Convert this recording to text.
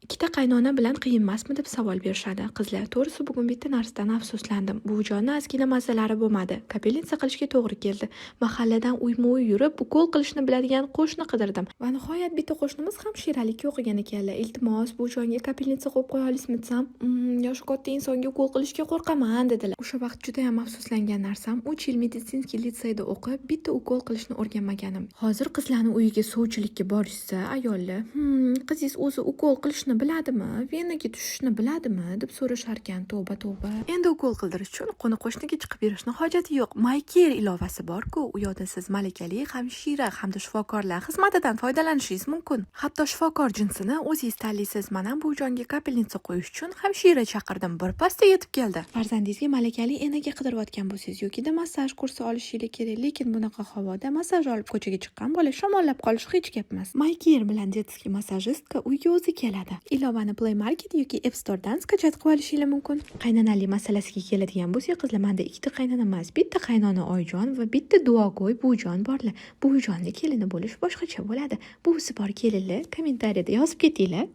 Ikkita qaynona bilan qiyin emasmi deb savol berishadi qizlar. To'g'risi bugun bitta narsadan afsuslandim. Buvijonni ozgina mazalari bo'lmadi. Kapelnitsa qilishga to'g'ri keldi. Mahalladan uyma-uy yurib, ukol qilishni biladigan qo'shni qidirdim. Va nihoyat bitta qo'shnimiz ham shiralikka o'qigan ekanlar. Iltimos, buvijonga kapelnitsa qo'yib qo'ya olasizmi desam, yoshi katta insonga ukol qilishga qo'rqaman dedilar. O'sha vaqt juda ham afsuslangan narsam, 3 yil meditsinskiy litseyda o'qib, bitta ukol qilishni o'rganmaganim. Hozir qizlarning uyiga sovchilikka borishsa, ayollar, qizingiz o'zi ukol qilishni biladimi, venaga tushishni biladimi deb so'rashar ekan. Tavba. Endi ukol qildirish uchun qo'ni-qo'shniga chiqib berishni hojati yo'q. MyCare ilovasi bor-ku, u yerda siz malakali hamshira hamda shifokorlar xizmatidan foydalanishingiz mumkin. Hatto shifokor jinsini o'zingiz tanlaysiz. Mana bu jonga kapelnitsa qo'yish uchun hamshira chaqirdim, bir pasda yetib keldi. Farzandingizga malakali enaga qidirayotgan bo'lsangiz yokida massaj kursi olishingiz kerak, lekin bunaqa havoda massaj olib ko'chaga chiqqan bola shamollab qolish hech gap emas. MyCare bilan detskiy massajistka uyga o'zi keladi. Ilovani Play Market yoki App Store'dan skachat qilib olishingiz mumkin. Qaynonalik masalasiga keladigan bo'lsak, qizlar, menda ikkita qaynona emas, bitta qaynona Oyjon va bitta duogo'y buvijon borlar. Buvijonni kelini bo'lish boshqacha bo'ladi. Buvisi bor kelinlar kommentariyada yozib ketinglar.